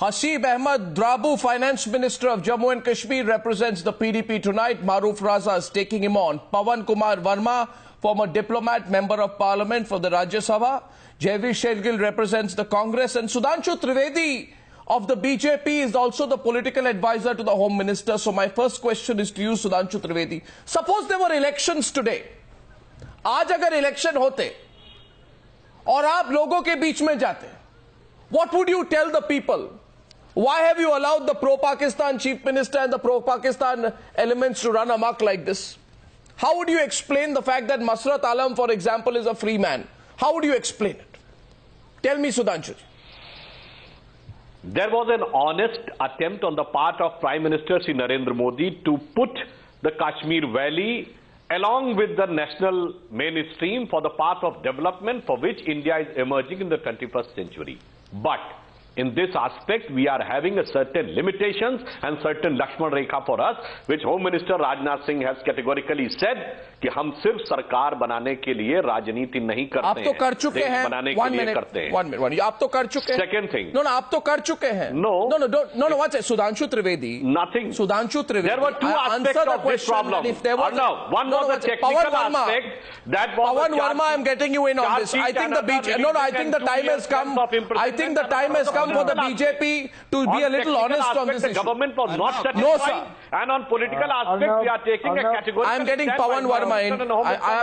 Haseeb Ahmed Drabu, Finance Minister of Jammu and Kashmir, represents the PDP tonight. Maruf Raza is taking him on. Pawan Kumar Verma, former diplomat, member of parliament for the Rajya Sabha. Jaiveer Shergill represents the Congress. And Sudhanshu Trivedi of the BJP is also the political advisor to the Home Minister. So my first question is to you, Sudhanshu Trivedi. Suppose there were elections today. आज अगर election होते और आप लोगों के बीच में जाते, what would you tell the people? Why have you allowed the pro-Pakistan Chief Minister and the pro-Pakistan elements to run amok like this? How would you explain the fact that Masrat Alam, for example, is a free man? How would you explain it? Tell me, Sudhanshu. There was an honest attempt on the part of Prime Minister Shri Narendra Modi to put the Kashmir Valley along with the national mainstream for the path of development for which India is emerging in the 21st century. But in this aspect, we are having a certain limitations and certain Lakshman Rekha for us, which Home Minister Rajnath Singh has categorically said कि हम सिर्फ सरकार बनाने के लिए राजनीति नहीं करते हैं। आप तो कर चुके हैं। बनाने के लिए करते हैं। One minute. आप तो कर चुके हैं। Second thing. No, आप तो कर चुके हैं। No. What's it? Sudhanshu Trivedi. Nothing. Sudhanshu Trivedi. There were two aspects of this problem. If there was one was the technical aspect. That was Pawan Verma, I'm getting you in on this. I think the BJP. I think the time has come. I think the time has come for the BJP to be a little honest on this issue. The government was not satisfied. No, sir. And on political aspect, we are taking a categorical. I'm getting Pawan Verma in. I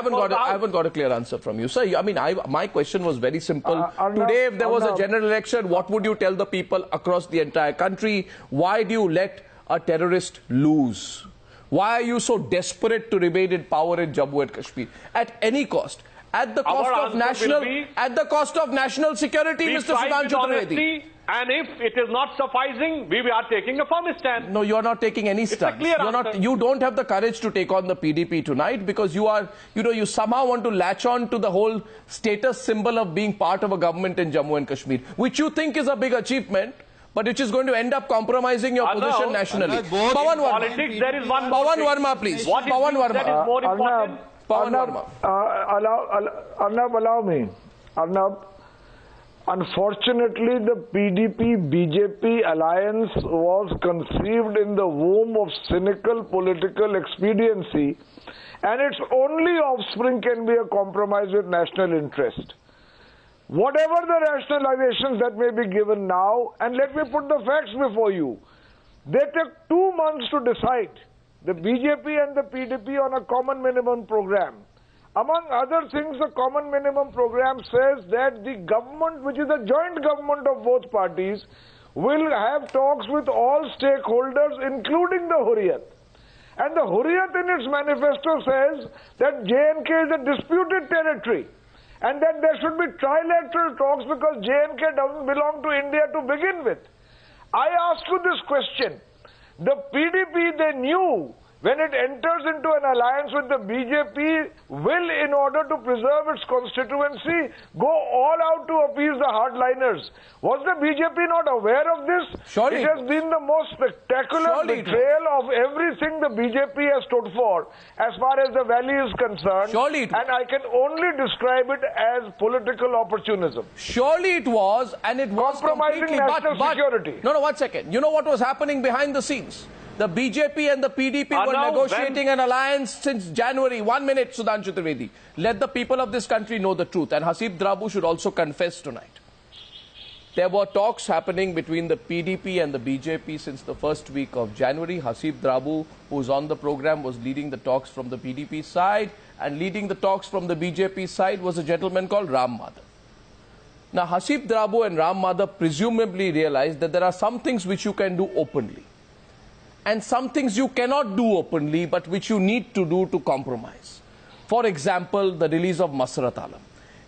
haven't got a clear answer from you, sir. I mean, my question was very simple. Today, if there was a general election, what would you tell the people across the entire country? Why do you let a terrorist lose? Why are you so desperate to remain in power in Jammu and Kashmir at any cost? At the cost of national security, Mr. Sudhanshu Trivedi. And if it is not sufficing, we are taking a firm stand. No, you are not taking any stand. You don't have the courage to take on the PDP tonight because you somehow want to latch on to the whole status symbol of being part of a government in Jammu and Kashmir, which you think is a big achievement, but which is going to end up compromising your position nationally. Pawan Verma. Politics, there is one Pawan Verma, please. What Pawan Verma. That is more important. Pawan Verma. Arnab, allow me. Arnab. Unfortunately, the PDP-BJP alliance was conceived in the womb of cynical political expediency, and its only offspring can be a compromise with national interest. Whatever the rationalizations that may be given now, and let me put the facts before you, they took 2 months to decide, the BJP and the PDP, on a common minimum program. Among other things, the common minimum program says that the government, which is a joint government of both parties, will have talks with all stakeholders, including the Hurriyat. And the Hurriyat in its manifesto says that J&K is a disputed territory and that there should be trilateral talks because J&K doesn't belong to India to begin with. I ask you this question. The PDP, they knew when it enters into an alliance with the BJP, will, in order to preserve its constituency, go all out to appease the hardliners. Was the BJP not aware of this? Surely. It has been the most spectacular betrayal of everything the BJP has stood for, as far as the valley is concerned. Surely. And I can only describe it as political opportunism. Surely it was, and it was compromising national security. No, 1 second. You know what was happening behind the scenes? The BJP and the PDP were negotiating an alliance since January. 1 minute, Sudhanshu Trivedi. Let the people of this country know the truth. And Haseeb Drabu should also confess tonight. There were talks happening between the PDP and the BJP since the first week of January. Haseeb Drabu, who's on the program, was leading the talks from the PDP side. And leading the talks from the BJP side was a gentleman called Ram Madhav. Now, Haseeb Drabu and Ram Madhav presumably realized that there are some things which you can do openly, and some things you cannot do openly, but which you need to do to compromise. For example, the release of Masrat Alam.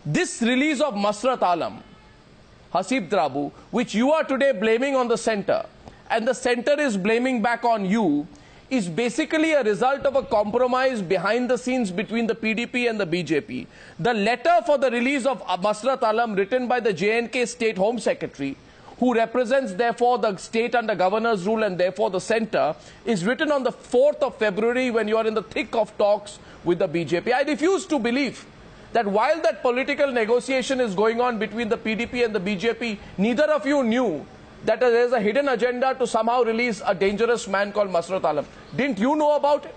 This release of Masrat Alam, Haseeb Drabu, which you are today blaming on the centre, and the centre is blaming back on you, is basically a result of a compromise behind the scenes between the PDP and the BJP. The letter for the release of Masrat Alam, written by the J&K State Home Secretary, who represents, therefore, the state under governor's rule and, therefore, the centre, is written on the 4th of February when you are in the thick of talks with the BJP. I refuse to believe that while that political negotiation is going on between the PDP and the BJP, neither of you knew that there is a hidden agenda to somehow release a dangerous man called Masrat Alam. Didn't you know about it?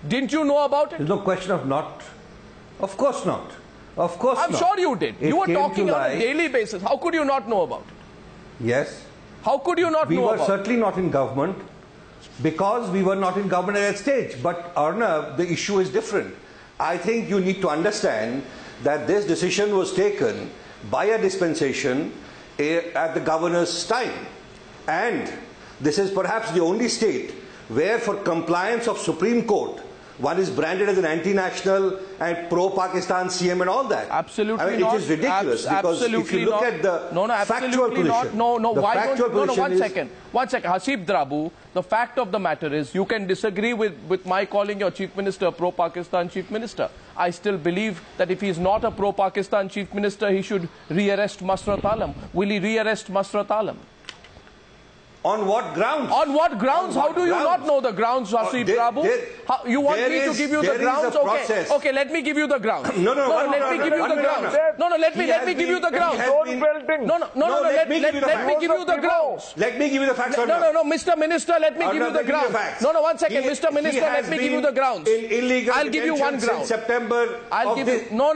Didn't you know about it? There's no question of not. Of course not. Of course not. I'm sure you did. You were talking on a daily basis. How could you not know about it? Yes. How could you not know about it? We were certainly not in government because we were not in government at that stage. But Arnav, the issue is different. I think you need to understand that this decision was taken by a dispensation at the governor's time. And this is perhaps the only state where for compliance of Supreme Court, one is branded as an anti-national and pro-Pakistan CM and all that. Absolutely I mean, not. It is ridiculous because if you look at the factual position. One second. Haseeb Drabu, the fact of the matter is you can disagree with my calling your Chief Minister a pro-Pakistan Chief Minister. I still believe that if he is not a pro-Pakistan Chief Minister, he should re-arrest Masrat Alam. Will he re-arrest Masrat Alam? On what grounds? On what grounds? How do you not know the grounds, Haseeb Drabu? You want me to give you the grounds? Okay, let me give you the grounds. No, let me give you the grounds. No, let me give you the grounds. Let me give you the grounds. Let me give you the facts. No, Mr. Minister, let me give you the grounds. No, one second, Mr. Minister, let me give you the grounds. I'll give you one ground. September. No,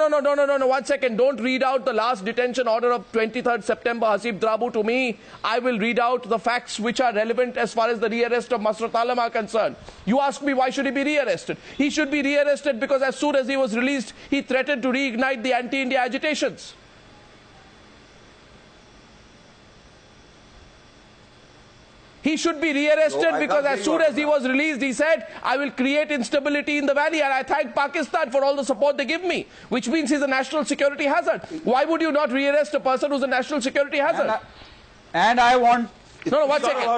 1 second. Don't read out the last detention order of 23rd September, Haseeb Drabu, to me. I will read out the facts which are relevant as far as the re-arrest of Masrat Alam are concerned. You ask me why should he be re-arrested? He should be re-arrested because as soon as he was released, he threatened to reignite the anti-India agitations. He should be re-arrested because as soon as he was released, he said, I will create instability in the valley, and I thank Pakistan for all the support they give me, which means he's a national security hazard. Why would you not re-arrest a person who's a national security hazard? And I want... No, 1 second.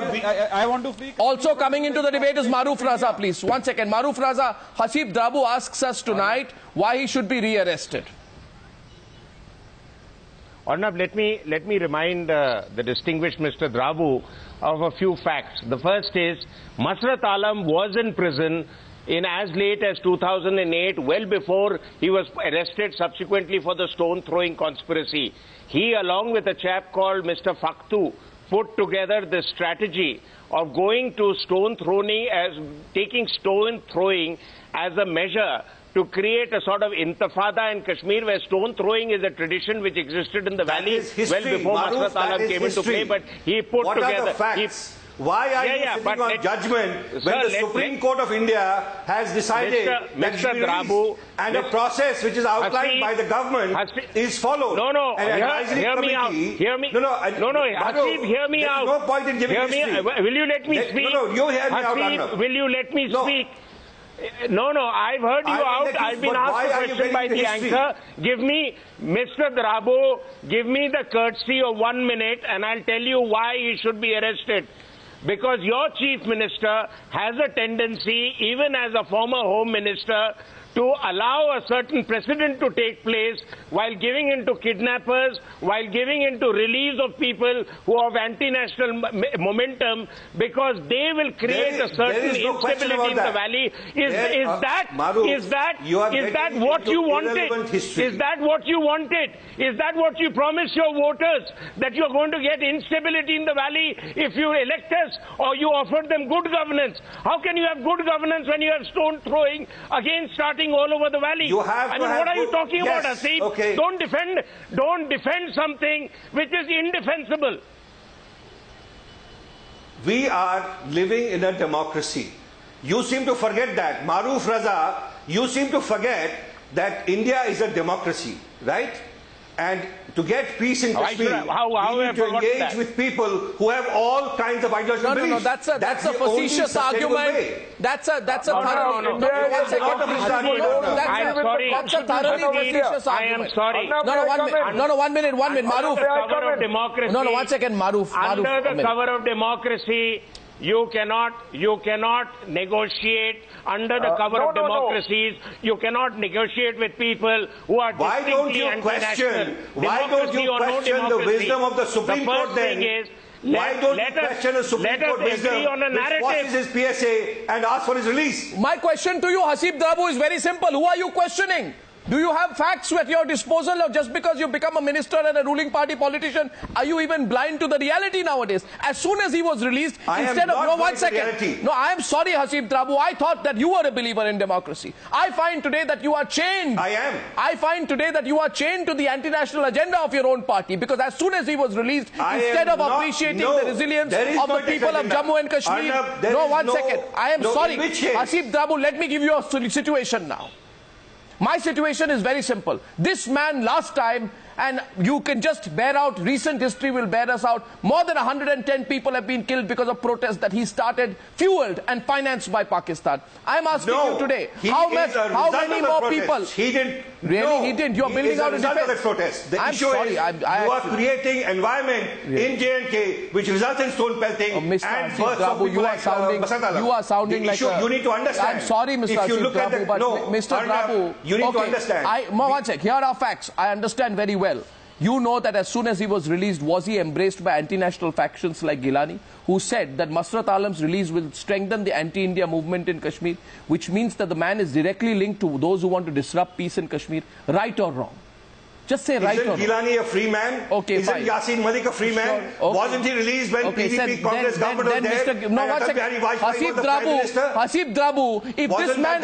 I want to speak. Also coming into the debate is Maruf Raza, please. 1 second. Maruf Raza, Haseeb Drabu asks us tonight why he should be re-arrested. Arnab, let me remind the distinguished Mr. Drabu of a few facts. The first is Masrat Alam was in prison in as late as 2008, well before he was arrested subsequently for the stone throwing conspiracy. He, along with a chap called Mr. Faktu, put together the strategy of going to taking stone throwing as a measure to create a sort of intifada in Kashmir, where stone throwing is a tradition which existed in the valley well before Masrat Alam came into play. But he put together... What are the facts? Why are you sitting on judgment when the Supreme Court of India has decided that Mr. Drabu, and a process which is outlined by the government is followed? No, hear me out. Haseeb, hear me out. There is no point in giving me speak. Will you let me speak? No, you hear me out. Haseeb, will you let me speak? No, I've heard you out. I've been asked a question by the anchor. Give me, Mr. Drabu, give me the courtesy of 1 minute and I'll tell you why he should be arrested. Because your Chief Minister has a tendency, even as a former Home Minister, to allow a certain precedent to take place while giving into kidnappers, while giving into release of people who have anti-national momentum, because they will create a certain instability in the valley. Is that what you wanted? Is that what you wanted? Is that what you promised your voters? That you're going to get instability in the valley if you elect us, or you offered them good governance? How can you have good governance when you have stone throwing against starting all over the valley? What are you talking about, Haseeb? Okay. Don't defend something which is indefensible. We are living in a democracy. You seem to forget that. Maruf Raza, you seem to forget that India is a democracy, right? And to get peace in Kashmir, we need to engage with people who have all kinds of ideological beliefs. That's a facetious argument. That's a thoroughly facetious argument. I am sorry. No, 1 minute, Maruf. Cover of democracy. No, 1 second, Maruf. Under the cover of democracy, you cannot negotiate under the cover of democracies. You cannot negotiate with people who are distinctly anti-national. Why don't you question the wisdom of the Supreme Court then? Why don't you question the Supreme Court wisdom which forces his PSA and ask for his release? My question to you, Haseeb Drabu, is very simple. Who are you questioning? Do you have facts at your disposal, or just because you become a minister and a ruling party politician, are you even blind to the reality nowadays? As soon as he was released, instead of... No, 1 second. No, I am sorry, Haseeb Drabu. I thought that you were a believer in democracy. I find today that you are chained. I am. I find today that you are chained to the anti-national agenda of your own party, because as soon as he was released, instead of appreciating the resilience of the people of Jammu and Kashmir... No, 1 second. I am sorry. Haseeb Drabu, let me give you a situation now. My situation is very simple. This man last time, and you can just bear out, recent history will bear us out, more than 110 people have been killed because of protests that he started, fueled and financed by Pakistan. I am asking you today, how many more people... He didn't. Really, no, he didn't. You are building out a defense. Of the protest. The I'm issue sorry, is I you are creating environment in J&K which results in stone pelting and bursts of people like Masrat. You are sounding like a... You need to understand. I'm sorry, Mr. Haseeb Drabu, but Mr. Drabu... You need to understand. One sec. Here are facts. I understand very well. You know that as soon as he was released, was he embraced by anti-national factions like Gilani, who said that Masrat Alam's release will strengthen the anti-India movement in Kashmir, which means that the man is directly linked to those who want to disrupt peace in Kashmir, right or wrong? Just say right or wrong. Isn't Gilani a free man? Okay, Isn't fine. Yassin Malik a free man? Okay. Wasn't he released when PDP Congress government was there? No, one second. Haseeb Drabu, if this man...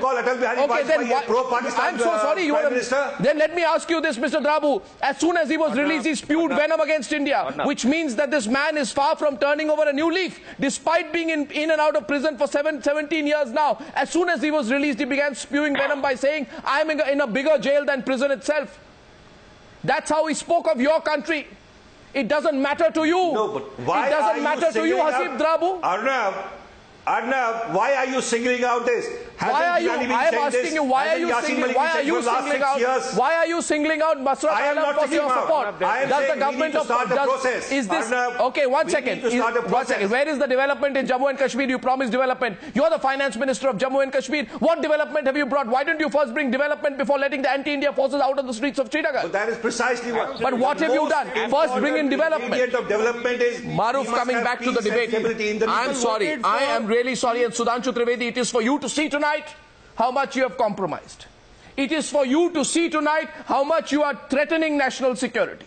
call Atal Bihari Vajpayee a pro-Pakistan I'm so sorry, Prime Minister? Then let me ask you this, Mr. Drabu. As soon as he was released, he spewed venom against India, which means that this man is far from turning over a new leaf. Despite being in and out of prison for 17 years now, as soon as he was released, he began spewing venom by saying, I am in a bigger jail than prison itself. That's how he spoke of your country. It doesn't matter to you. No, but why it doesn't matter to you, Haseeb Drabu. Arnav, why are you singling out this? Why are you? I am asking you. Why are you singling out? Why are you singling out Masrat Alam for your support? Does the government of is this okay? 1 second. 1 second. Where is the development in Jammu and Kashmir? You promised development. You are the finance minister of Jammu and Kashmir. What development have you brought? Why didn't you first bring development before letting the anti-India forces out of the streets of Srinagar? But that is precisely what. But what have you done? First, bring in development. Of development is Maruf, coming back to the debate. I am sorry. I am really sorry. And Sudhanshu Trivedi, it is for you to see tonight how much you have compromised. It is for you to see tonight how much you are threatening national security.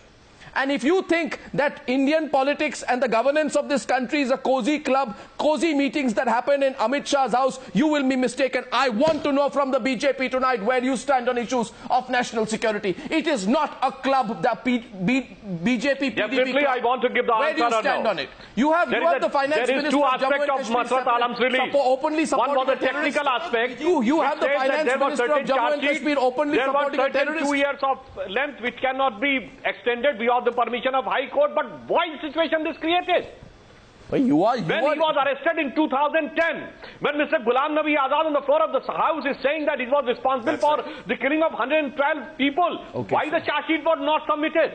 And if you think that Indian politics and the governance of this country is a cozy club, cozy meetings that happen in Amit Shah's house, you will be mistaken. I want to know from the BJP tonight where you stand on issues of national security. It is not a club, the BJP, PDP Definitely, club. I want to give the where answer. Where do you stand on it? You have the finance minister. There is two aspects of Masrat Alam's release. One was the technical aspect. You have the finance minister of Jammu and Kashmir openly supporting a terrorist. 2 years of length which cannot be extended beyond the permission of High Court, but what situation this created? When he was arrested in 2010, when Mr. Ghulam Nabi Azad on the floor of the House is saying that he was responsible for the killing of 112 people, why the charge sheet was not submitted?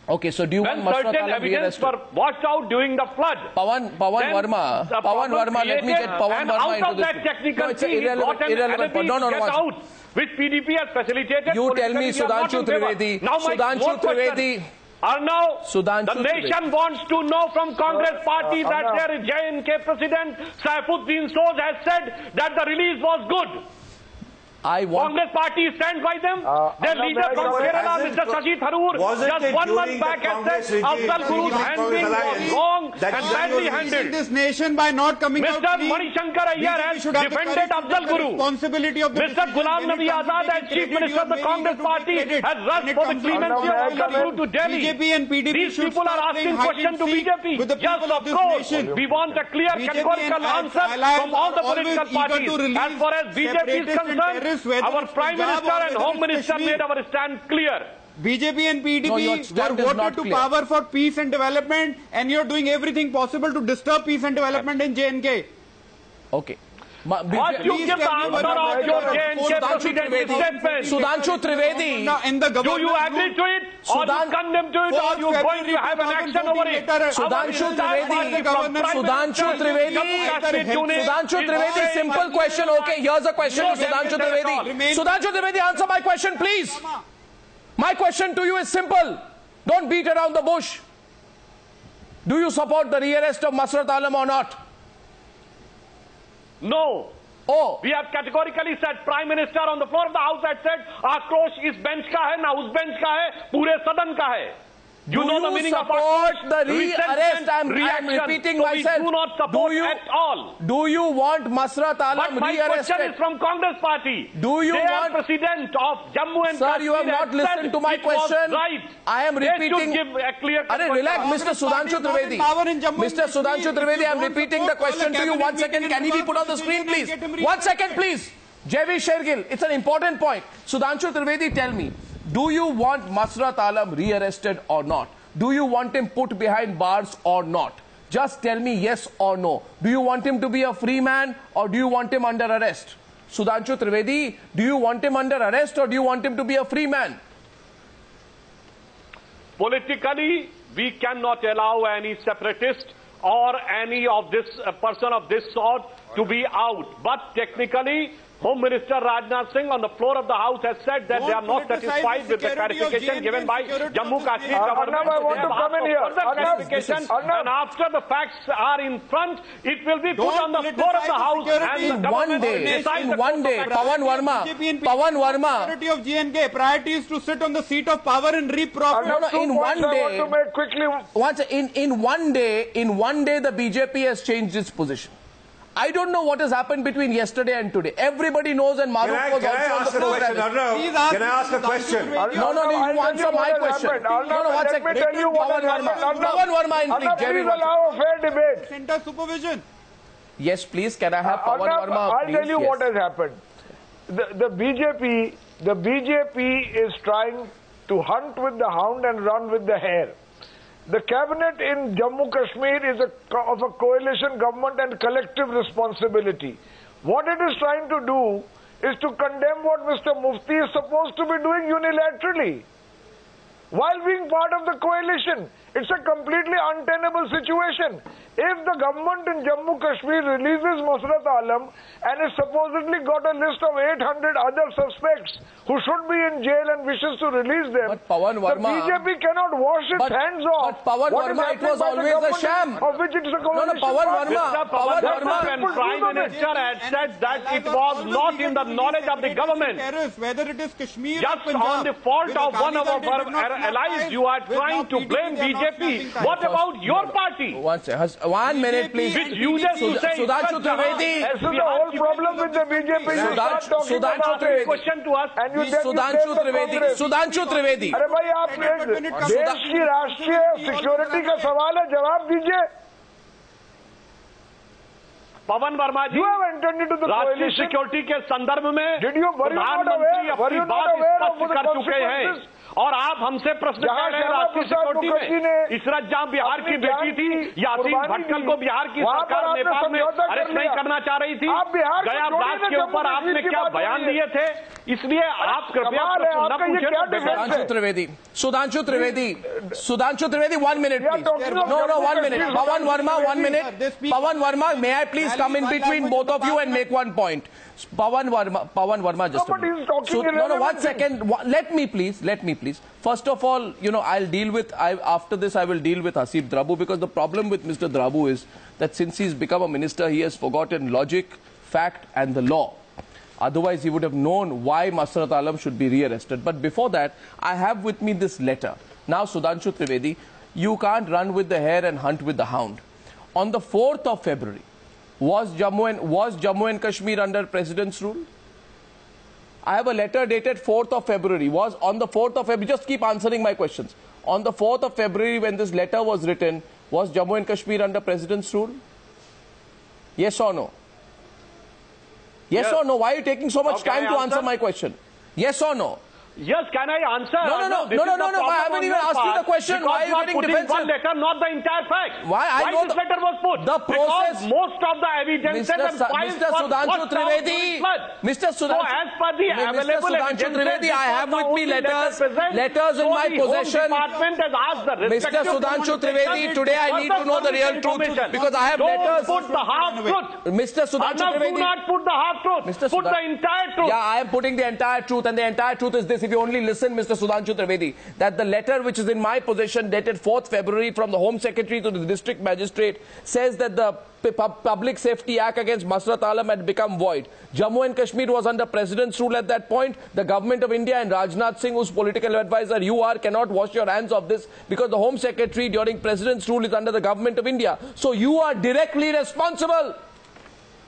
Okay, so do you want Masrat Alam evidence were washed out during the flood? Pawan Verma, let me get Pawan Verma into this. That technical thing, irrelevant. No. Which PDP has facilitated. You tell me, Sudhanshu Trivedi. The nation wants to know from Congress party that their J&K president Saifuddin Soz has said that the release was good. Congress party stands by them. Their leader from Kerala, Mr. Shashi Tharoor, just 1 month back has said Afzal Guru's handling was wrong and badly handled. This nation by not coming out. Mr. Manishankar Ayyar has defended Afzal Guru. Mr. Ghulam Nabi Azad as Chief Minister of the Congress Party has rushed for the clemency of Afzal Guru to Delhi. These people are asking questions to BJP. Yes, of course. We want a clear, categorical answer from all the political parties. As far as BJP is concerned, our Prime Minister and Home Minister made our stand clear. BJP and PDP were voted to power for peace and development, and you're doing everything possible to disturb peace and development in J&K. Okay. What you give the answer of your J&K president statement? Sudhanshu Trivedi. Do you agree to it? Or you condemn to it? Or are you going to have an action over it? Sudhanshu Trivedi, simple question. Okay, here's a question to Sudhanshu Trivedi. Sudhanshu Trivedi, answer my question, please. My question to you is simple. Don't beat around the bush. Do you support the rearrest of Masrat Alam or not? No. Oh. We have categorically said, Prime Minister on the floor of the House had said, आक्रोश इस bench का है, ना उस bench का है, पूरे सदन का है. Do you support the re-arrest? I'm repeating myself. We do not support at all. Do you want Masrat Alam re-arrested? But my question is from Congress Party. Do you want President of Jammu and Kashmir? Sir, you have not listened to my question. Right. I am repeating. They should give a clear. Relax, Mr. Sudhanshu Trivedi. Mr. Sudhanshu Trivedi, I am repeating the question to you. 1 second. Can he be put on the screen, please? 1 second, please. J.V. Shergill, it's an important point. Sudhanshu Trivedi, tell me. Do you want Masrat Alam re-arrested or not? Do you want him put behind bars or not? Just tell me yes or no. Do you want him to be a free man or do you want him under arrest? Sudhanshu Trivedi, do you want him under arrest or do you want him to be a free man? Politically, we cannot allow any separatist or any of this person of this sort to be out. But technically, Home Minister Rajnath Singh on the floor of the House has said that they are not satisfied with the clarification given by Jammu Kashmir government. I want to come in here. And after the facts are in front, it will be put on the floor of the House and the government in one day, Pawan Verma, Priority of GNK, priority is to sit on the seat of power and reap profit. In one day, I want to make quickly. In one day, the BJP has changed its position. I don't know what has happened between yesterday and today. Everybody knows, and Maruf was also on the program. Can I ask a question? No, you answer my question. No, 1 second. Let me tell you what has happened. Pawan Verma, please allow a fair debate. Center supervision. Yes, please. Can I have Pawan Verma? I'll tell you what has happened. The BJP is trying to hunt with the hound and run with the hare. The cabinet in Jammu Kashmir is of a coalition government and collective responsibility. What it is trying to do is to condemn what Mr. Mufti is supposed to be doing unilaterally while being part of the coalition. It's a completely untenable situation. If the government in Jammu Kashmir releases Masrat Alam and has supposedly got a list of 800 other suspects who should be in jail and wishes to release them, but Pawan Verma, the BJP cannot wash its hands off. But Pawan Verma, it was always a sham. Of which it is a coalition. Pawan Verma, and Prime Minister had said that it was not in the knowledge of the government. Whether it is Kashmir just on the fault of one of our allies, you are trying to blame BJP. What about your party? 1 minute, please. Which uses to say Sudhanshu Trivedi. This is the whole problem with the BJP. You start talking about it. Question to us. And you Sudhanshu Trivedi. अरे भाई आप देश की राष्ट्रीय security का सवाल है, जवाब दीजिए. पवन वर्मा जी, राष्ट्रीय सिक्योरिटी के संदर्भ में प्रधानमंत्री अपनी बात स्पष्ट कर चुके हैं और आप हमसे प्रश्न कर रहे हैं राष्ट्रीय सिक्योरिटी में. इशरत जहां बिहार की बेटी थी, यासीन भटकल को बिहार की सरकार नेपाल में अरेस्ट नहीं करना चाह रही थी. गया ब्लास्ट के ऊपर आपने क्या बयान दिए थे? इसलिए आप कृपया न पूछें. Sudhanshu Trivedi, 1 minute, please. No, 1 minute. Pawan Verma, 1 minute. Pawan Verma, may I please come in between both of you and make one point? Pawan Verma, just a minute. No, 1 second. Let me please. First of all, I'll deal with, after this I will deal with Haseeb Drabu, because the problem with Mr. Drabu is that since he's become a minister, he has forgotten logic, fact and the law. Otherwise, he would have known why Masrat Alam should be re-arrested. But before that, I have with me this letter. Now, Sudhanshu Trivedi, you can't run with the hare and hunt with the hound. On the 4th of February, was Jammu and Kashmir under President's rule? I have a letter dated 4th of February. Was on the 4th of February, just keep answering my questions. On the 4th of February, when this letter was written, was Jammu and Kashmir under President's rule? Yes or no? Yes or no? Why are you taking so much time to answer my question? Yes or no? Yes, can I answer? No. I haven't even asked you the question. Why are you getting defensive? One letter, not the entire fact. Why this letter was put? The process. Because most of the evidences and files Mr. Sudhanshu Trivedi. Mr. So as per the available evidences, I have with me letters in my possession. Department has asked the Mr. Sudhanshu Trivedi, today I need to know the real truth because I have letters. Don't put the half truth. Mr. Sudhanshu Trivedi. Do not put the half truth. Put the entire truth. Yeah, I am putting the entire truth, and the entire truth is this. if you only listen, Mr. Sudhanshu Trivedi, that the letter which is in my possession dated 4th February from the Home Secretary to the District Magistrate says that the Public Safety Act against Masrat Alam had become void. Jammu and Kashmir was under President's rule at that point. The Government of India and Rajnath Singh, whose political advisor you are, cannot wash your hands of this because the Home Secretary during President's rule is under the Government of India. So you are directly responsible.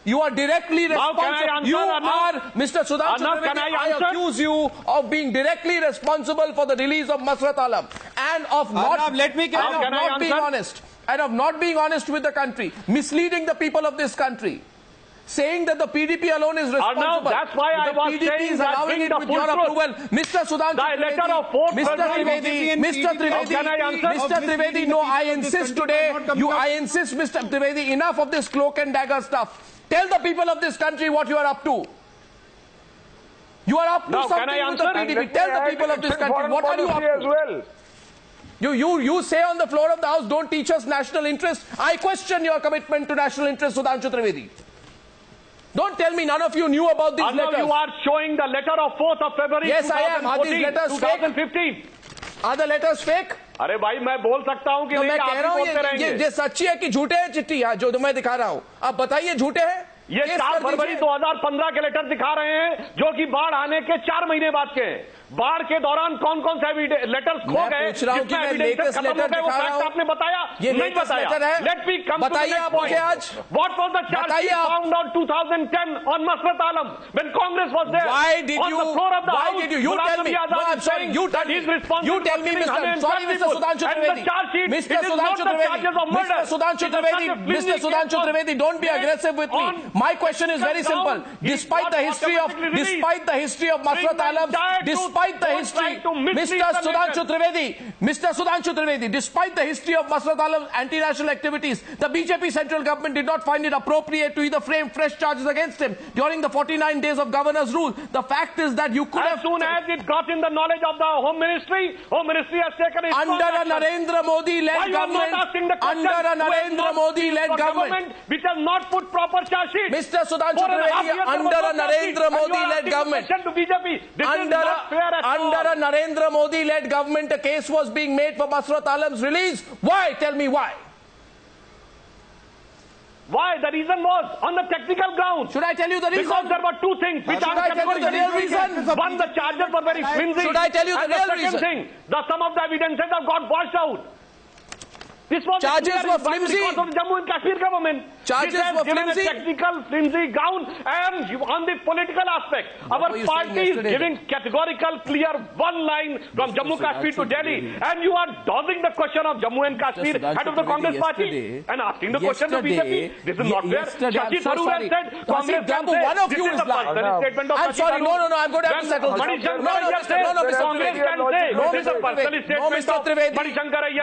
You are directly responsible. You are, Mr. Sudhanshu Trivedi, I accuse you of being directly responsible for the release of Masrat Alam and of not being honest. And of not being honest with the country, misleading the people of this country, saying that the PDP alone is responsible. That's why I was PDP saying is that allowing it the with your approval. Mr. Sudhanshu Trivedi, Mr. Trivedi, no, I insist today, I insist, Mr. Trivedi, enough of this cloak and dagger stuff. Tell the people of this country what you are up to. You are up to something with the PDP. Tell the people of this country, what are you up to? You say on the floor of the House, don't teach us national interest. I question your commitment to national interest, Sudhanshu Trivedi. Don't tell me none of you knew about these letters. You are showing the letter of 4th of February. Yes, I am. Are these letters 2015. Fake? Are the letters fake? अरे भाई मैं बोल सकता हूँ कि तो मैं कह रहा हूँ ये सच्ची है कि झूठे है चिट्ठी जो मैं दिखा रहा हूँ आप बताइए झूठे हैं ये 4 फरवरी 2015 के लेटर दिखा रहे हैं जो कि बाढ़ आने के 4 महीने बाद के हैं बाढ़ के दौरान कौन कौन से लेटर्स खो गए आपने बताया ये नहीं बताया लेट मी कम बताइए आप मुझे आज what was the charge found on 2010 on Masarat Alam when Congress was there why did on the floor of the house you tell me no I'm sorry you tell me Mr. Sudhanshu Trivedi Mr. Sudhanshu Trivedi don't be aggressive with me my question is very simple despite the history of Masrat Alam despite the history, Mr. Sudhanshu Trivedi, despite the history of Masrat Alam's anti-national activities, the BJP central government did not find it appropriate to either frame fresh charges against him during the 49 days of governor's rule. The fact is that you could as soon as it got in the knowledge of the Home Ministry has taken it under a Narendra Modi-led government, which has not put proper charge sheet. Mr. Sudhanshu Trivedi, under a Narendra Modi-led government, under a Narendra Modi-led government, a case was being made for Masrat Alam's release. Why? Tell me why. Why? The reason was on the technical grounds. Should I tell you the reason? Because there were 2 things which are the real reason. One, the charges were very flimsy. Should I tell you the real reason? Second thing, some of the evidences have got washed out. This was charges were flimsy because of the Jammu and Kashmir government. Charges were flimsy. A technical flimsy ground and on the political aspect. Our party is giving categorical, clear one line from Jammu Kashmir to Delhi, and you are dodging the question of Jammu and Kashmir head of the Congress party and asking the question to BJP. This is not fair. Shashi Tharoor has said Congress can say one of you is lying. I'm sorry. No. I'm going to have to settle this. Mr. Trivedi.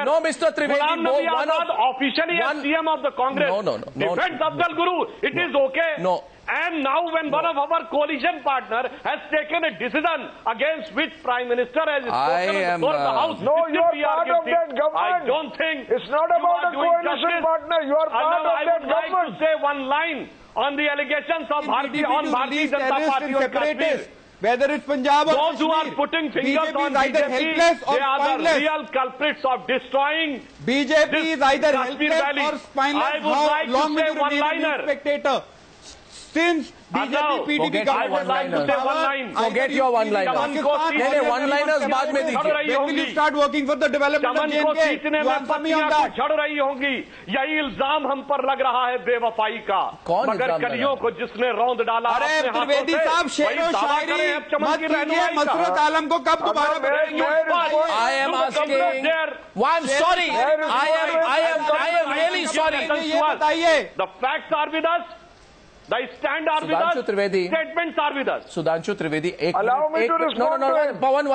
No, Mr. Trivedi. Officially as CM of the Congress defends Afzal Guru. It is okay. No. And now when one of our coalition partner has taken a decision against which Prime Minister has spoken on the floor of the House. No, you are part of that government. I don't think it's not about a coalition partner. You are part of that government. I would like to say one line on the allegations of Bharatiya Janata Party on Kashmir. Whether it's Punjab or those who are putting fingers on BJP, they are the real culprits of destroying BJP is either helpless or spineless. I would like to say one-liner. Spectator. Since BJP, PDP government forget your one-liner. One-liners बाद में दीजिए. When will you start working for the development of JNK? You answer me on that. झड़ रही होंगी. यही इल्जाम हम पर लग रहा है बेवफाई का. मगर कलियों को जिसने रौंद डाला. अरे त्रिवेदी साहब शेरो शायरी मत कीजिए. मसरत आलम को कब दोबारा I am asking. Why I'm sorry. I am really sorry. ये बताइए. The facts are with us. The stand are with us. Statements are with us. Sudhanshu Trivedi, allow me to respond. No. Pawan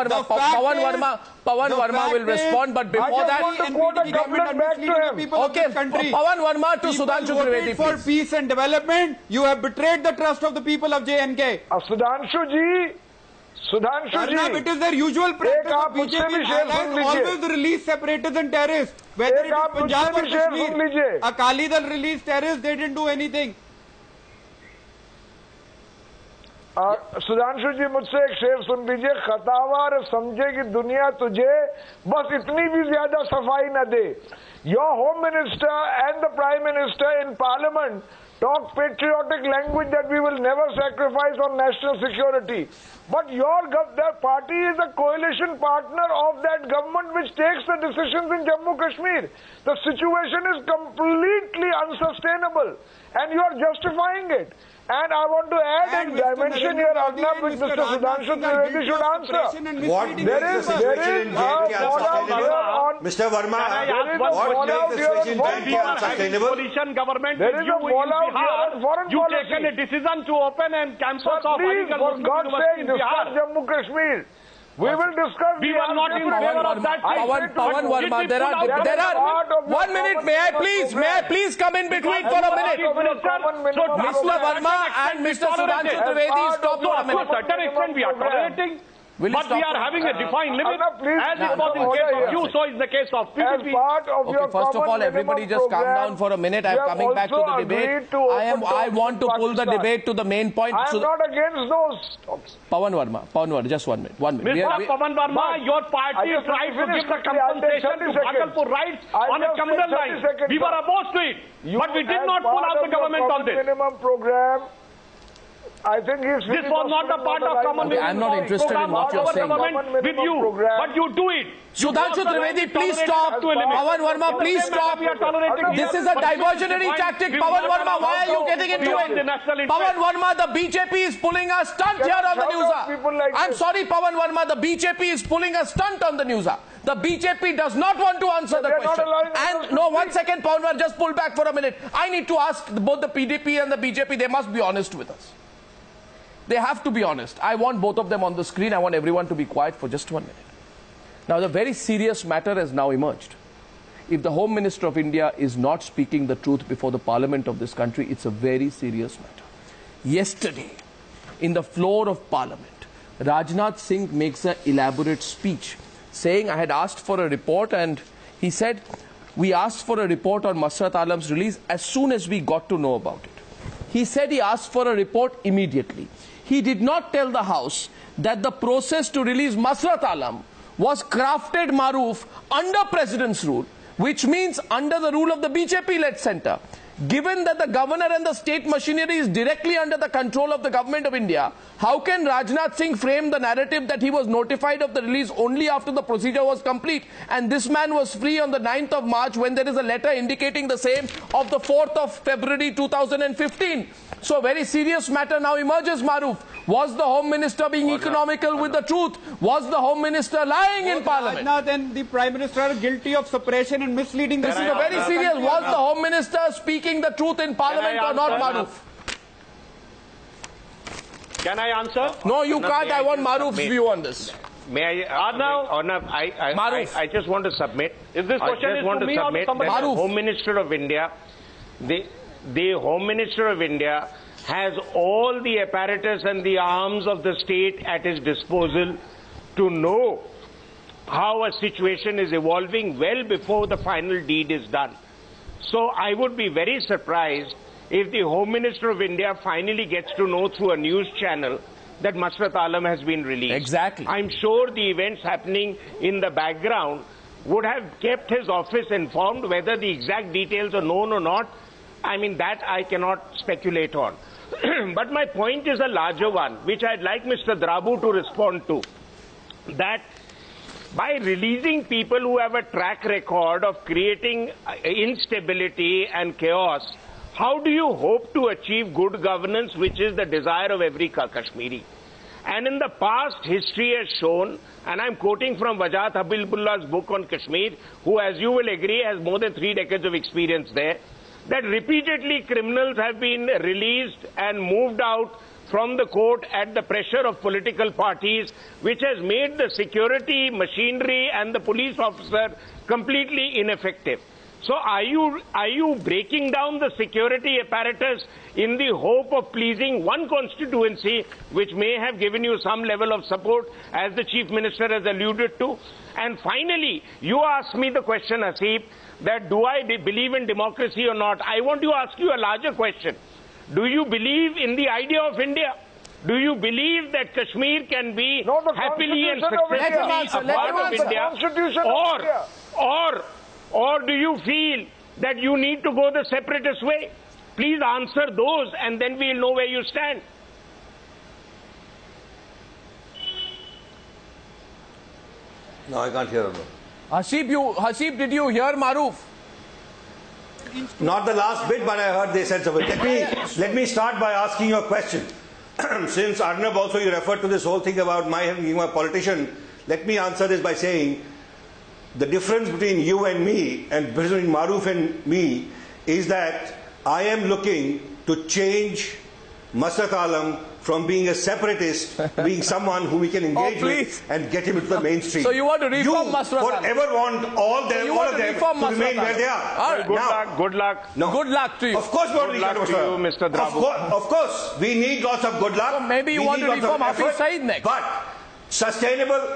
Verma will respond, but before that, okay. Pawan Verma to Sudhanshu Trivedi, for peace and development, you have betrayed the trust of the people of JNK. Sudhanshu ji. It is their usual practice of BJP always release separatists and terrorists. Whether it is Punjab or Kashmir, Akali Dal released terrorists, they didn't do anything. Sudhanshu जी मुझसे एक शेर सुन लीजिए, खतावार समझे कि दुनिया तुझे बस इतनी भी ज्यादा सफाई न दे. Your Home Minister and the Prime Minister in Parliament talk patriotic language that we will never sacrifice on national security. But their party is a coalition partner of that government which takes the decisions in Jammu Kashmir. The situation is completely unsustainable and you are justifying it. And I want to add a dimension here, Arnab, which Mr. Sudhanshu Trivedi should answer. What there is a fallout here on... Mr. Verma, what makes the situation in unsustainable? Coalition government there is a fallout here on foreign you policy. taken a decision to open a campus Sir, of please, for God's sake, discuss Jammu Kashmir. We will discuss. We were not in favor of that. Pawan Verma, there are 1 minute. May I please come in between for a minute? Mr. Verma and Mr. Sudhanshu Trivedi, stop for a minute. To a certain extent, we are tolerating. But we are having a defined limit. As it was in case of you, so is the case of PDP. Okay, first of all, everybody just calm down for a minute. I'm coming back to the debate. I want to pull the debate to the main point. I am not against those. Pawan Verma, just 1 minute. 1 minute. Mr. Pawan Verma, your party tried to give the compensation to Bhagalpur rights on a communal line. We were opposed to it. But we did not pull out the government on this. Minimum program. I think this was not a part of common. Okay, I'm not interested in what you're saying. With you, but you do it. Sudhanshu Trivedi, please stop. Pawan Verma, please stop. This is a diversionary tactic. Pawan Verma, why are you getting into it? Pawan Verma, the BJP is pulling a stunt here on the news. I'm sorry, Pawan Verma, the BJP is pulling a stunt on the news. The BJP does not want to answer the question. And no, 1 second, Pawan Verma, just pull back for a minute. I need to ask both the PDP and the BJP, they must be honest with us. They have to be honest. I want both of them on the screen. I want everyone to be quiet for just 1 minute. Now, the very serious matter has now emerged. If the Home Minister of India is not speaking the truth before the Parliament of this country, it's a very serious matter. Yesterday, in the floor of Parliament, Rajnath Singh makes an elaborate speech saying, I had asked for a report, and he said, we asked for a report on Masrat Alam's release as soon as we got to know about it. He said he asked for a report immediately. He did not tell the House that the process to release Masrat Alam was crafted, Maruf, under President's rule, which means under the rule of the BJP-led centre. Given that the governor and the state machinery is directly under the control of the government of India, how can Rajnath Singh frame the narrative that he was notified of the release only after the procedure was complete and this man was free on the 9th of March when there is a letter indicating the same of the 4th of February 2015? So a very serious matter now emerges, Maruf. Was the Home Minister being economical with the truth? Was the Home Minister lying in Parliament? Rajnath and the Prime Minister are guilty of suppression and misleading. This is a very serious. Was the Home Minister speaking the truth in Parliament or not, Maruf? Can I answer? No, you can't. I want Maruf's view on this. May I? Arnav, I just want to submit. Is this question is to me or to somebody? The Home Minister of India, the Home Minister of India has all the apparatus and the arms of the state at his disposal to know how a situation is evolving well before the final deed is done. So I would be very surprised if the Home Minister of India finally gets to know through a news channel that Masrat Alam has been released. Exactly. I'm sure the events happening in the background would have kept his office informed. Whether the exact details are known or not, I mean, that I cannot speculate on. But my point is a larger one, which I'd like Mr. Drabu to respond to. That by releasing people who have a track record of creating instability and chaos, how do you hope to achieve good governance, which is the desire of every Kashmiri? And in the past, history has shown, and I'm quoting from Wajat Habibullah's book on Kashmir, who, as you will agree, has more than 3 decades of experience there, that repeatedly criminals have been released and moved out from the court at the pressure of political parties, which has made the security machinery and the police officer completely ineffective. So are you breaking down the security apparatus in the hope of pleasing one constituency, which may have given you some level of support, as the Chief Minister has alluded to? And finally, you asked me the question, Asif, that do I believe in democracy or not? I want to ask you a larger question. Do you believe in the idea of India? Do you believe that Kashmir can be happily and successfully a part of India? Or do you feel that you need to go the separatist way? Please answer those and then we'll know where you stand. No, I can't hear him. Hasib, did you hear Maruf? Not the last bit, but I heard they said something. Let me start by asking you a question. Since Arnab also you referred to this whole thing about my being a politician, let me answer this by saying the difference between you and me and between Maruf and me is that I am looking to change Masrat Alam from being a separatist to being someone who we can engage with and get him into the mainstream. So you want to reform Masrat Alam? You forever want all of them to remain where they are. Good luck. No. Good luck to you. Of course, good luck to you, Mr. Drabu. Of course, we need lots of good luck. So maybe you want to reform Hafiz Saeed next. But sustainable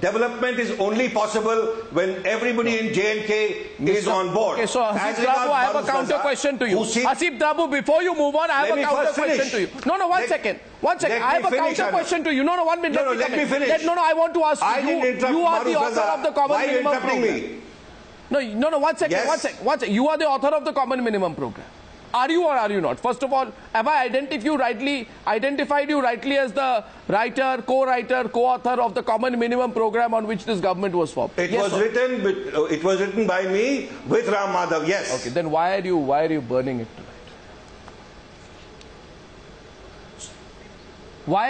development is only possible when everybody in J&K is on board. Okay, so Hasib Drabu, I have a counter question to you. Hasib Drabu, before you move on, I have a counter question to you. No, one second. I have a counter question to you. No, 1 minute. Let me finish. No, I want to ask you. You are the author of the Common Minimum Program. No, 1 second. Yes. 1 second. You are the author of the Common Minimum Program. Are you or are you not? First of all, have I identified you rightly as the writer, co-writer, co-author of the Common Minimum Program on which this government was formed? It was written by me with Ram Madhav. Yes. Okay. Then why are you burning it tonight? Why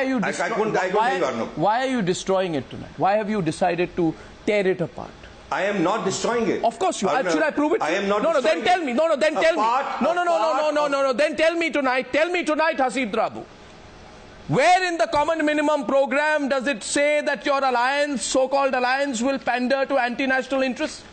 are you destroying it tonight? Why have you decided to tear it apart? I am not destroying it. Of course you are. Should I prove it? I am not. No, then tell me. No, then tell me. No. Then tell me tonight, Hasib Drabu. Where in the Common Minimum Program does it say that your alliance, so-called alliance, will pander to anti-national interests?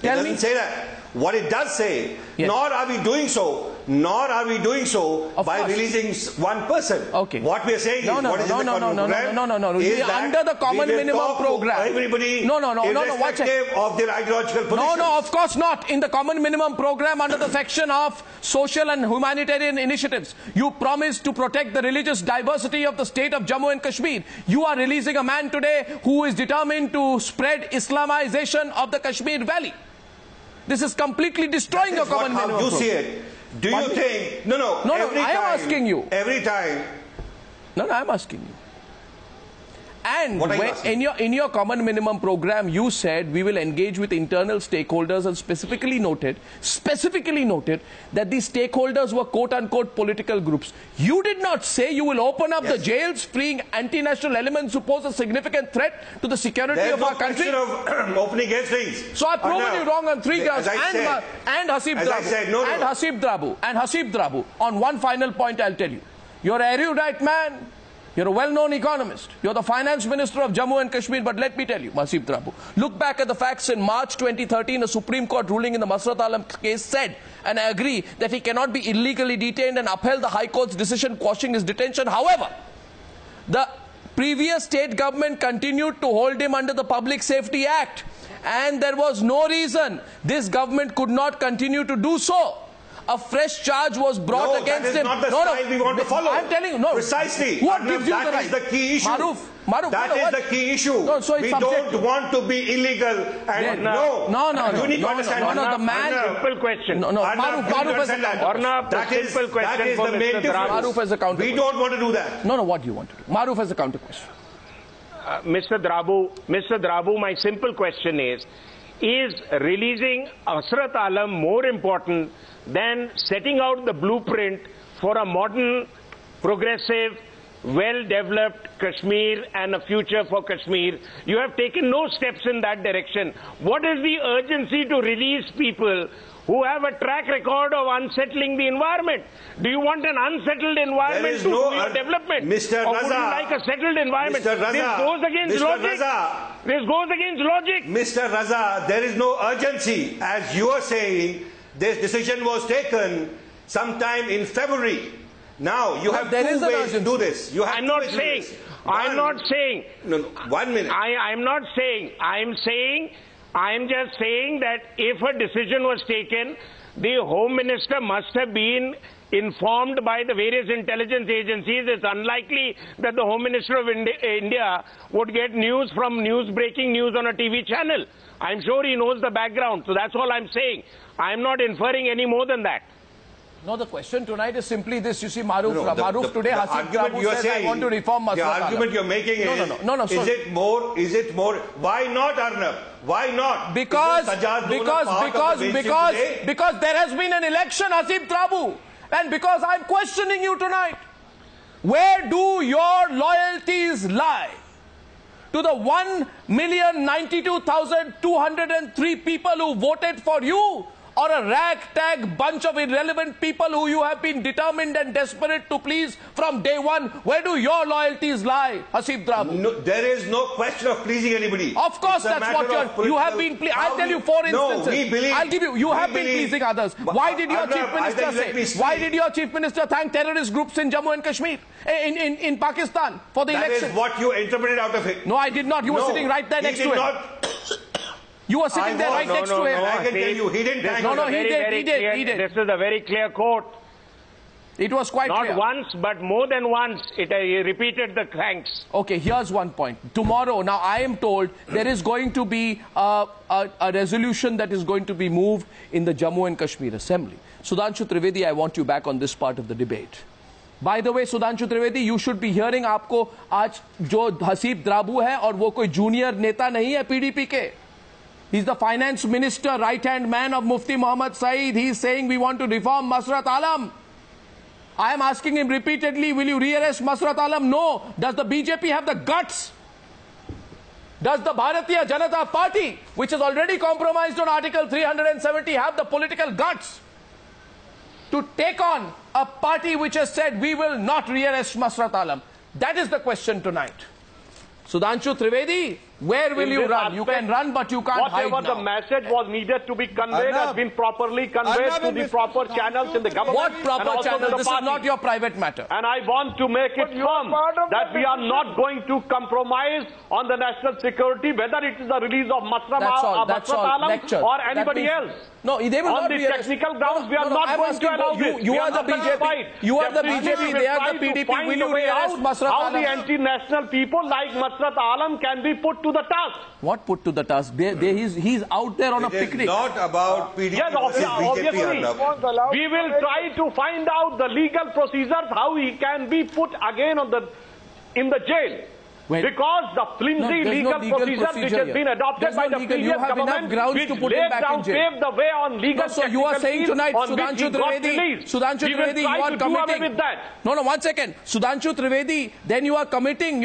It doesn't say that. What it does say, nor are we doing so by releasing one person. Okay. What we are saying is, what is in the Common Program? No. Under the Common Minimum Program. Everybody, irrespective of their ideological positions. No, of course not. In the Common Minimum Program, under the section of social and humanitarian initiatives, you promised to protect the religious diversity of the state of Jammu and Kashmir. You are releasing a man today who is determined to spread Islamization of the Kashmir Valley. This is completely destroying your Common Minimum Program. How you see it? Do you think... No, I am asking you. Every time... No, I am asking you. And in your Common Minimum Program, you said we will engage with internal stakeholders and specifically noted that these stakeholders were quote-unquote political groups. You did not say you will open up the jails, freeing anti-national elements who pose a significant threat to the security of our country. There's no question of opening against things. So I've proven you wrong on 3 grounds. And Hasib Drabu. On one final point, I'll tell you. You're an erudite man. You're a well-known economist. You're the finance minister of Jammu and Kashmir. But let me tell you, Hasib Drabu, look back at the facts. In March 2013, a Supreme Court ruling in the Masrat Alam case said, and I agree, that he cannot be illegally detained and upheld the High Court's decision quashing his detention. However, the previous state government continued to hold him under the Public Safety Act. And there was no reason this government could not continue to do so. A fresh charge was brought against him. That is not the style we want to follow. I'm telling you, no. Precisely. What gives you the right? That is the key issue. Maruf, that is the key issue. No, so we don't want to be illegal. And no. You need to understand. The man. Simple question. Maruf has a counter. That is the main difference. Maruf has a counter. We don't want to do that. No, what do you want to do? Maruf has a counter question. Mr. Drabu, my simple question is releasing Masrat Alam more important than setting out the blueprint for a modern, progressive, well-developed Kashmir and a future for Kashmir? You have taken no steps in that direction. What is the urgency to release people who have a track record of unsettling the environment? Do you want an unsettled environment to do your development? Mr. Or would you like a settled environment? Mr. Raza, this goes against logic. This goes against logic. Mr. Raza, there is no urgency. As you are saying, this decision was taken sometime in February. Now, you have 2 ways to do this. I'm not saying. No, 1 minute. I'm just saying that if a decision was taken, the Home Minister must have been informed by the various intelligence agencies. It's unlikely that the Home Minister of India would get news from breaking news on a TV channel. I'm sure he knows the background. So that's all I'm saying. I'm not inferring any more than that. No, the question tonight is simply this. You see, Maruf today, Hasib Drabu says, I want to reform Masrat Alam. The argument you're making is, is it more, why not, Arnab? Why not? Because there has been an election, Hasib Drabu. And because I'm questioning you tonight, where do your loyalties lie? To the 1,092,203 people who voted for you, or a ragtag bunch of irrelevant people who you have been determined and desperate to please from day one? Where do your loyalties lie, Hasib Drabu? No, there is no question of pleasing anybody. Of course, that's what you have been. I'll tell you 4 instances. I'll give you. You have been pleasing others. Why did your chief minister say? Why did your chief minister thank terrorist groups in Jammu and Kashmir, in Pakistan for the election? That is what you interpreted out of it. No, I did not. You were sitting right there next to him. You were sitting there right next to him. I can tell you, he didn't thank No, he did. This is a very clear quote. It was quite clear. Not once, but more than once, he repeated the thanks. Okay, here's one point. Tomorrow, now I am told there is going to be a resolution that is going to be moved in the Jammu and Kashmir Assembly. Sudhanshu Trivedi, I want you back on this part of the debate. By the way, Sudhanshu Trivedi, you should be hearing आपको आज जो हसीब द्राबू है और वो कोई junior नेता नहीं है PDP के. He's the finance minister, right-hand man of Mufti Muhammad Saeed. He's saying we want to reform Masrat Alam. I am asking him repeatedly, will you rearrest Masrat Alam? No. Does the BJP have the guts? Does the Bharatiya Janata Party, which has already compromised on Article 370, have the political guts to take on a party which has said we will not rearrest Masrat Alam? That is the question tonight. Sudhanshu Trivedi, where will you run? You can run, but you can't hide now. Whatever the message was needed to be conveyed has been properly conveyed to the proper channels in the government. What proper channel? This is not your private matter. And I want to make it firm that we are not going to compromise on the national security, whether it is the release of Masrat Alam or anybody else. No, they will on not the technical grounds, we are not going to allow this. You are the BJP. You are the BJP. They are the PDP. Will you rearrest Masrat Alam? How the anti-national people like Masrat Alam can be put to the task? What put to the task? He's out there on a picnic. It is not about PDP versus BJP. We will try to find out the legal procedures, how he can be put again in the jail. Because the flimsy legal procedure which has been adopted by the previous government, which laid down, paved the way on legal. So you are saying tonight, Sudhanshu Trivedi, you are committing. No, one second. Sudhanshu Trivedi, then you are committing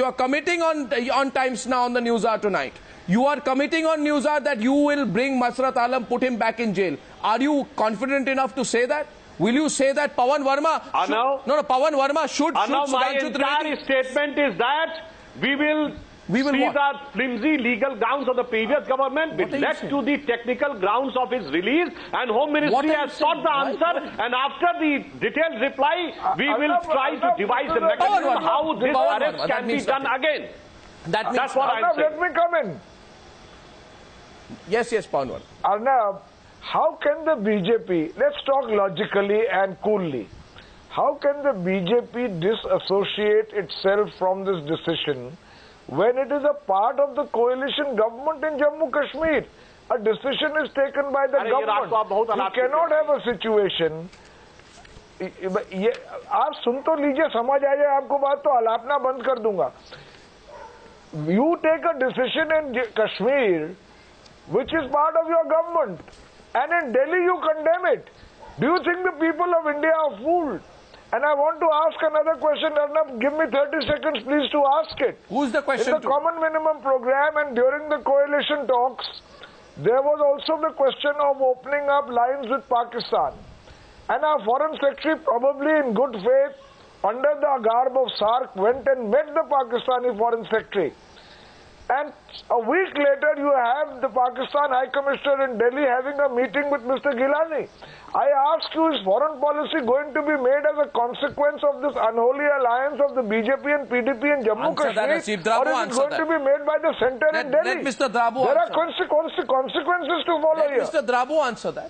on Times Now on the News Hour tonight. You are committing on News Hour that you will bring Masrat Alam, put him back in jail. Are you confident enough to say that? Will you say that Pawan Verma Pawan Verma should my entire statement is that we will see the flimsy legal grounds of the previous government, which led to the technical grounds of his release, and Home Ministry has sought the answer, and after the detailed reply, we will try to devise a mechanism how this arrest can be done again. That's what I'm saying. Let me come in. Yes, Pawan Verma. Arnab, how can the BJP, let's talk logically and coolly, how can the BJP disassociate itself from this decision when it is a part of the coalition government in Jammu Kashmir? A decision is taken by the government. You cannot have a situation. आप सुन तो लीजिए, समझ आ जाए आपको बात, तो आलापना बंद कर दूंगा. You take a decision in Kashmir which is part of your government, and in Delhi you condemn it. Do you think the people of India are fooled? And I want to ask another question, Arnab. Give me 30 seconds, please, to ask it. Who's the question? In the Common Minimum Program and during the coalition talks, there was also the question of opening up lines with Pakistan. And our Foreign Secretary, probably in good faith, under the garb of SARC, went and met the Pakistani Foreign Secretary. And a week later, you have the Pakistan High Commissioner in Delhi having a meeting with Mr. Gilani. I ask you, is foreign policy going to be made as a consequence of this unholy alliance of the BJP and PDP in Jammu Kashmir? Or is it going to be made by the center in Delhi? Let Mr. Drabu answer. There are consequences to follow here. Let Mr. Drabu answer that.